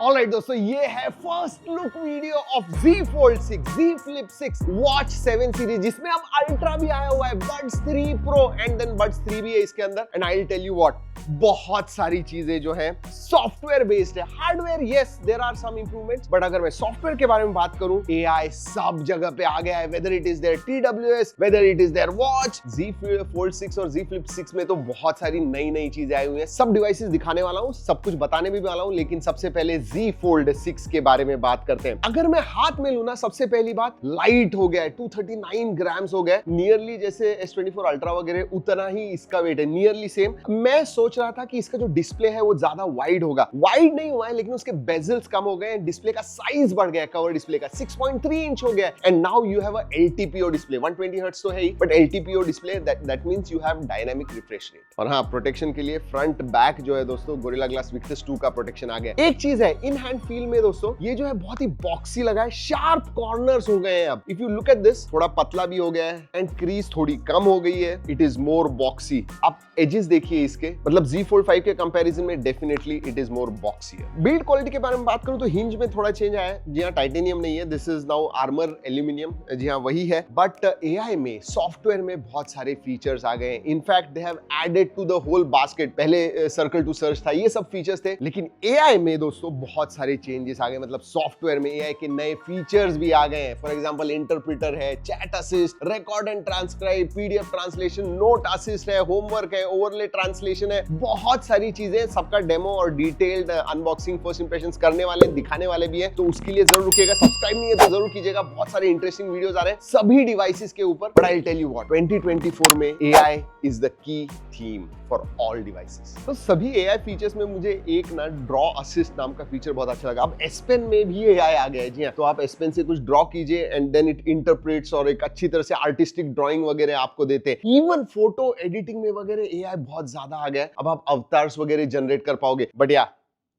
Alright दोस्तों, ये है first look video of Z Fold 6, Z Flip 6 Watch 7 series, जिसमें अब अल्ट्रा भी आया हुआ है, Buds 3 Pro and then Buds 3 भी है इसके अंदर। And I will tell you what, बहुत सारी चीजें जो है सॉफ्टवेयर बेस्ड है। Hardware yes there are some improvements, but अगर मैं सॉफ्टवेयर के बारे में बात करूं, AI सब जगह पे आ गया है। Whether it is there TWS, whether it is there watch, Z Fold 6 और Z Flip 6 में तो बहुत सारी नई नई चीजें आई हुई हैं। सब डिवाइसेस दिखाने वाला हूं, सब कुछ बताने भी वाला हूं, लेकिन सबसे पहले Z Fold 6 के बारे में बात करते हैं। अगर मैं हाथ में लूं ना, सबसे पहली बात, लाइट हो गया है, 239 ग्राम्स हो गया, नियरली जैसे S24 अल्ट्रा वगैरह उतना ही इसका वेट है, नियरली सेम। मैं सोच रहा था कि इसका जो डिस्प्ले है वो ज्यादा वाइड होगा, वाइड नहीं हुआ है, लेकिन उसके बेजल्स कम हो गए, डिस्प्ले का साइज बढ़ गया, कवर डिस्प्ले का 6.3 इंच हो गया, and now you have a LTPO display. 120 hertz तो है ही, but LTPO display that means you have dynamic refresh rate. और हाँ, प्रोटेक्शन के लिए फ्रंट बैक जो है दोस्तों, गोरिल्ला ग्लास विक्टस 2 का प्रोटेक्शन आ गया। एक चीज है, इन हैंड फील में दोस्तों, ये जो है बहुत ही बॉक्सी लगा है, शार्प कॉर्नर्स हो गए हैं। अब if you look at this, थोड़ा पतला भी हो गया है एंड क्रीज थोड़ी कम हो गई है, इट इज मोर बॉक्सी। आप एजेस देखिए इसके, मतलब Z Fold 5 के कंपैरिजन में definitely it is more boxy. Build quality के बारे में बात करूं तो हिंज में थोड़ा चेंज आया है। जी हाँ, टाइटेनियम नहीं है, this is now armour aluminium. जी हाँ, वही है, बट AI में, सॉफ्टवेयर में बहुत सारे फीचर्स आ गए हैं। In fact they have added to the whole basket. पहले सर्कल टू सर्च था, ये सब फीचर्स थे, लेकिन AI में दोस्तों बहुत सारे चेंजेस आ गए। मतलब सॉफ्टवेयर में AI के नए फीचर्स भी आ गए हैं। फॉर एग्जांपल इंटरप्रेटर है, chat assist, record and transcribe, PDF translation, note assist है, होमवर्क है, ओवरले ट्रांसलेशन है, बहुत सारी चीजें। सबका डेमो और डिटेल्ड अनबॉक्सिंग, फर्स्ट इंप्रेशंस करने वाले, दिखाने वाले भी है, तो उसके लिए जरूर रुकिएगा। सब्सक्राइब नहीं है तो जरूर कीजिएगा, बहुत सारे इंटरेस्टिंग वीडियोस आ रहे हैं सभी डिवाइसेस के ऊपर। But I will tell you what, 2024 में AI is the key theme for all devices. तो सभी AI फीचर्स में मुझे एक ना ड्रॉ असिस्ट नाम का फीचर बहुत अच्छा लगा। अब S Pen में भी AI आ गया है। जी हाँ, तो आप S Pen से कुछ ड्रॉ कीजिए एंड देन इट इंटरप्रेट्स और एक अच्छी तरह से आर्टिस्टिक ड्राइंग वगैरह आपको देते हैं। इवन फोटो एडिटिंग में वगैरह AI बहुत ज्यादा आ गया है। अब आप अवतार्स वगैरह जनरेट कर पाओगे। बट या,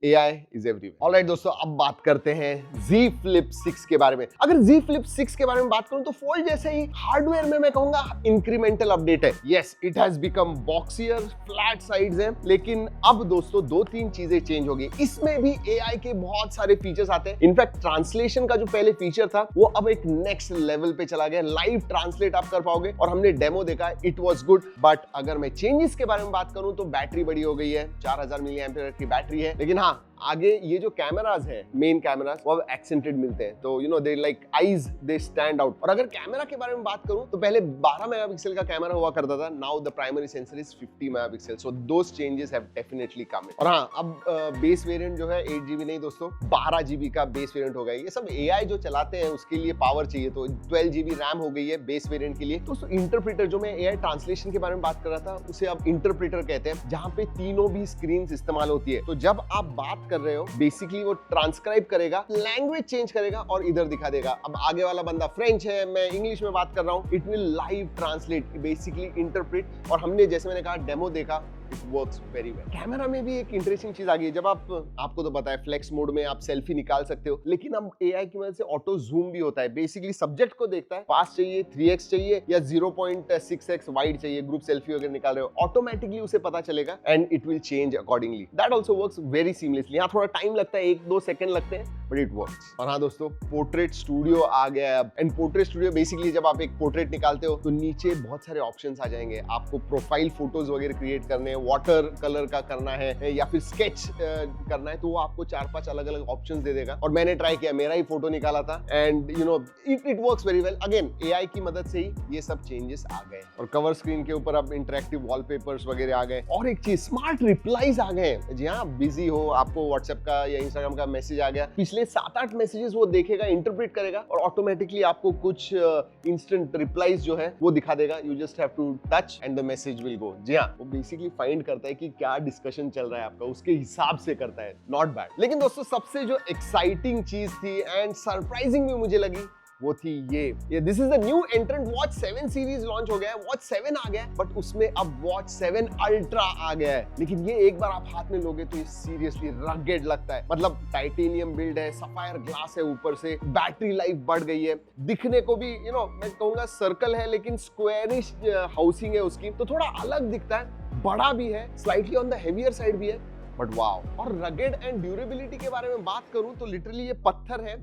AI is everywhere. Alright दोस्तों, अब बात करते हैं Z Flip 6 के बारे में। अगर Z Flip 6 के बारे में बात करूं तो फोल्ड जैसे ही हार्डवेयर में मैं कहूंगा इंक्रीमेंटल अपडेट है। Yes, it has become boxier, flat sides हैं, लेकिन अब दोस्तों दो तीन चीजें चेंज हो गई। इसमें भी AI के बहुत सारे फीचर्स आते हैं। इनफैक्ट ट्रांसलेशन का जो पहले फीचर था वो अब एक नेक्स्ट लेवल पे चला गया। लाइव ट्रांसलेट आप कर पाओगे, और हमने डेमो देखा, इट वॉज गुड। बट अगर मैं चेंजेस के बारे में बात करूं तो बैटरी बड़ी हो गई है, 4000 mAh की बैटरी है। लेकिन हाँ, आगे ये जो कैमरास है, मेन कैमरास, वो अब एक्सेंटेड मिलते हैं, तो you know they like eyes, they stand out. और अगर कैमरा के बारे में बात करूं तो पहले 12 मेगापिक्सल का कैमरा हुआ करता था, now the primary sensor is 50 megapixel, so those changes have definitely come. और हाँ, अब बेस वेरिएंट जो है 8GB नहीं दोस्तों, 12GB का बेस वेरिएंट हो गया। ये सब AI जो चलाते हैं उसके लिए पावर चाहिए, तो 12GB रैम हो गई है बेस वेरिएंट के लिए। दोस्तों इंटरप्रेटर, जो मैं AI ट्रांसलेशन के बारे में बात कर रहा था, उसे अब इंटरप्रेटर कहते हैं, जहां पे तीनों भी स्क्रीन इस्तेमाल होती है। तो जब आप बात कर रहे हो, बेसिकली वो ट्रांसक्राइब करेगा, लैंग्वेज चेंज करेगा और इधर दिखा देगा। अब आगे वाला बंदा फ्रेंच है, मैं इंग्लिश में बात कर रहा हूं, it will live translate, basically interpret. और हमने, जैसे मैंने कहा, डेमो देखा, it works very well. Camera में भी एक इंटरेस्टिंग चीज आ गई है। जब आपको तो पता है, फ्लेक्स मोड में आप सेल्फी निकाल सकते हो, लेकिन अब AI की मदद से ऑटो जूम भी होता है। बेसिकली सब्जेक्ट को देखता है, पास चाहिए, 3x चाहिए या 0.6x वाइड चाहिए, ग्रुप सेल्फी वगैरह निकाल रहे हो, ऑटोमेटिकली उसे पता चलेगा and it will change accordingly. That also works very seamlessly. यहाँ थोड़ा टाइम लगता है, 1-2 सेकंड लगते हैं, बट इट वर्क्स। और हाँ दोस्तों, पोर्ट्रेट स्टूडियो आ गया है अब। एंड पोर्ट्रेट स्टूडियो बेसिकली, जब आप एक पोर्ट्रेट निकालते हो तो नीचे बहुत सारे ऑप्शंस आ जाएंगे। आपको प्रोफाइल फोटोज वगैरह क्रिएट करने हैं, वाटर कलर का करना है या फिर स्केच करना है, तो वो आपको 4-5 अलग अलग ऑप्शंस दे देगा। और मैंने ट्राई किया, मेरा ही फोटो निकाला था, and you know it works very well. Again AI की मदद से ही ये सब चेंजेस आ गए। और कवर स्क्रीन के ऊपर अब इंटरेक्टिव वॉलपेपर्स वगैरह आ गए। और एक चीज, स्मार्ट रिप्लाईज आ गए। जी हाँ, बिजी हो, आपको व्हाट्सएप का या इंस्टाग्राम का मैसेज आ गया, पिछले 7-8 मैसेजेस वो देखेगा, इंटरप्रेट करेगा और ऑटोमेटिकली आपको कुछ इंस्टेंट रिप्लाईज जो है वो दिखा देगा। You just have to touch and the message will go. जी हाँ, वो बेसिकली फाइंड करता है कि क्या डिस्कशन चल रहा है आपका, उसके हिसाब से करता है। Not bad. लेकिन दोस्तों सबसे जो एक्साइटिंग चीज थी एंड सरप्राइजिंग भी मुझे लगी, वो थी ये this is the new एंट्रेंट। Watch 7 series launch हो गया है, वॉच 7 आ गया है, बट उसमें अब वॉच 7 अल्ट्रा आ गया है। लेकिन ये एक बार आप हाथ में लोगे तो ये सीरियसली रगेड लगता है। मतलब टाइटेनियम बिल्ड है, सफायर ग्लास है, ऊपर से बैटरी लाइफ बढ़ गई है, दिखने को भी मैं कहूंगा सर्कल है, लेकिन स्क्वायरिश हाउसिंग है उसकी, तो थोड़ा अलग दिखता है, बड़ा भी है, slightly on the heavier side भी है। But wow. और रगेड एंड ड्यूरेबिलिटी के बारे में बात करूं तो लिटरली ये पत्थर है,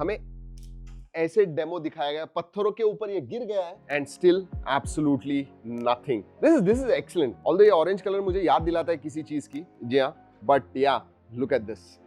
हमें ऐसे डेमो दिखाया गया, पत्थरों के ऊपर ये गिर गया है and still absolutely nothing. This is excellent. Although ये ऑरेंज कलर मुझे याद दिलाता है किसी चीज की, जी हाँ, बट या लुक एट दिस।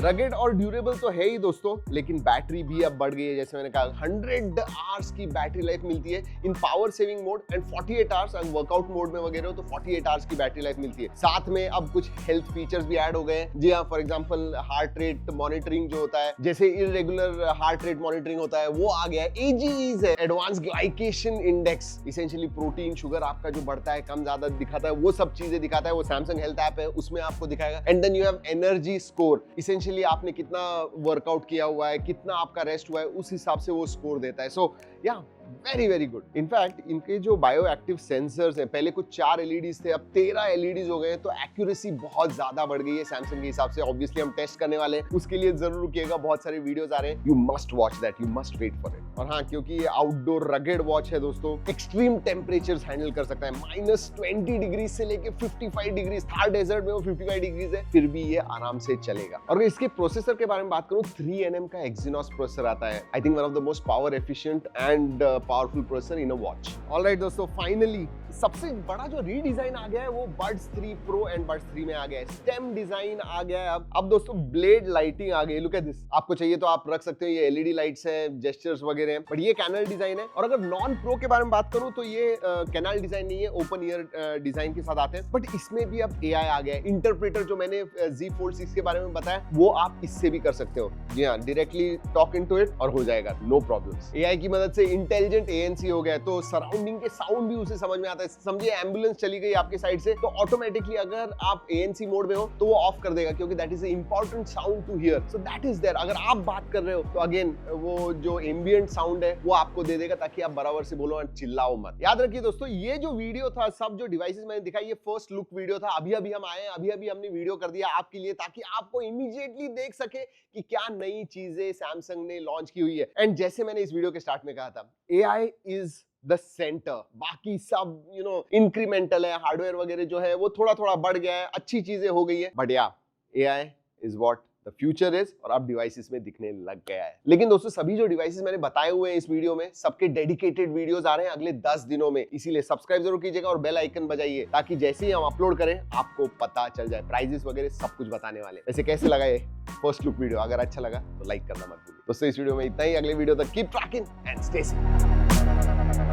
रगेड और ड्यूरेबल तो है ही दोस्तों, लेकिन बैटरी भी अब बढ़ गई है। जैसे मैंने कहा 100 आवर्स की बैटरी लाइफ मिलती है in power saving mode and 48 hours अगर वर्कआउट मोड में वगैरह हो तो 48 आवर्स की बैटरी लाइफ मिलती है। साथ में अब कुछ हेल्थ फीचर्स भी ऐड हो गए हैं। जी हाँ, for example heart rate monitoring जो होता है, जैसे इरेगुलर हार्ट रेट मॉनिटरिंग होता है वो आ गया है। एजीईज है, advance glycation index, essentially protein sugar आपका जो बढ़ता है कम ज्यादा दिखाता है, वो सब चीजें दिखाता है। वो सैमसंग हेल्थ ऐप है उसमें आपको दिखाएगा। And then you have energy score, essentially आपने कितना वर्कआउट किया हुआ है, कितना आपका रेस्ट हुआ है, उस हिसाब से वो स्कोर देता है। सो या वेरी वेरी गुड। इनफैक्ट इनके जो बायो एक्टिव सेंसर्स हैं, पहले कुछ 4 एलईडीज थे, अब 13 एलईडीज हो गए हैं, तो एक्यूरेसी बहुत ज्यादा बढ़ गई है सैमसंग के हिसाब से। ऑब्वियसली हम टेस्ट करने वाले हैं, उसके लिए जरूर रुकिएगा, बहुत सारे वीडियोस आ रहे हैं, you must watch that, you must wait for it. और हाँ, क्योंकि ये आउटडोर रगेड वॉच है दोस्तों, एक्सट्रीम टेम्परेचर्स हैंडल कर सकता है, -20 डिग्री से लेके 55 डिग्री, थार डेजर्ट में वो 55 डिग्री है, फिर भी ये आराम से चलेगा। और इसके प्रोसेसर के बारे में बात करूं, 3nm का Exynos प्रोसेसर आता है। I think one of the most power efficient and powerful processor in a watch. Alright दोस्तों, फाइनली सबसे बड़ा जो रीडिजाइन आ गया है वो Buds 3 Pro एंड Buds 3 में आ गया है। स्टेम डिजाइन आ गया है। अब दोस्तों ब्लेड लाइटिंग आ गई। Look at this. आपको चाहिए तो आप रख सकते हो, ये एलईडी लाइट्स हैं, जेस्चर्स वगैरह हैं, बट ये कैनल डिजाइन है। और अगर नॉन प्रो के बारे में बात करूं तो ये कैनल डिजाइन नहीं है, ओपन ईयर डिजाइन के साथ आते हैं। बट इसमें भी अब एआई आ गया है। इंटरप्रेटर जो मैंने Z Fold 6 के बारे में बताया, वो आप इससे भी कर सकते हो। जी हाँ, डायरेक्टली टॉक इनटू इट और हो जाएगा, नो प्रॉब्लम्स। एआई की मदद से इंटेलिजेंट ANC हो गया, तो सराउंडिंग के साउंड भी उसे समझ में आता है। समझिए एम्बुलेंस चली गई आपके साइड से, तो ऑटोमेटिकली अगर आप ANC मोड में हो तो वो ऑफ कर देगा, क्योंकि that is a important sound to hear, so that is there. अगर आप बात कर रहे हो तो अगेन वो जो एम्बिएंट साउंड है वो आपको दे देगा, ताकि आप बराबर से बोलो और चिल्लाओ मत। याद रखिए दोस्तों, ये जो वीडियो था, सब जो डिवाइसेस मैंने दिखाई, ये फर्स्ट लुक वीडियो था। अभी हम आए हैं, अभी हमने वीडियो कर दिया आपके लिए, ताकि आपको इमीडिएटली देख सके कि क्या नई चीजें सैमसंग ने लॉन्च की हुई है। एंड जैसे मैंने इस वीडियो के स्टार्ट में कहा था, AI इज द सेंटर, बाकी सब इंक्रीमेंटल है। हार्डवेयर वगैरह जो है वो थोड़ा थोड़ा बढ़ गया है, अच्छी चीजें हो गई है, बट या AI is what the future is, और अब डिवाइसेस में दिखने लग गया है। लेकिन दोस्तों, सभी जो डिवाइसेस मैंने बताए हुए हैं इस वीडियो में, सबके डेडिकेटेड वीडियोस आ रहे हैं अगले 10 दिनों में, इसीलिए सब्सक्राइब जरूर कीजिएगा और बेल आइकन बजाइए, ताकि जैसे ही हम अपलोड करें आपको पता चल जाए। प्राइजेस वगैरह सब कुछ बताने वाले। वैसे कैसे लगा ये फर्स्ट लुक वीडियो? अगर अच्छा लगा तो लाइक करना मत भूलिए। दोस्तों, इस वीडियो में इतना ही। अगले वीडियो तक keep trekking and stay safe.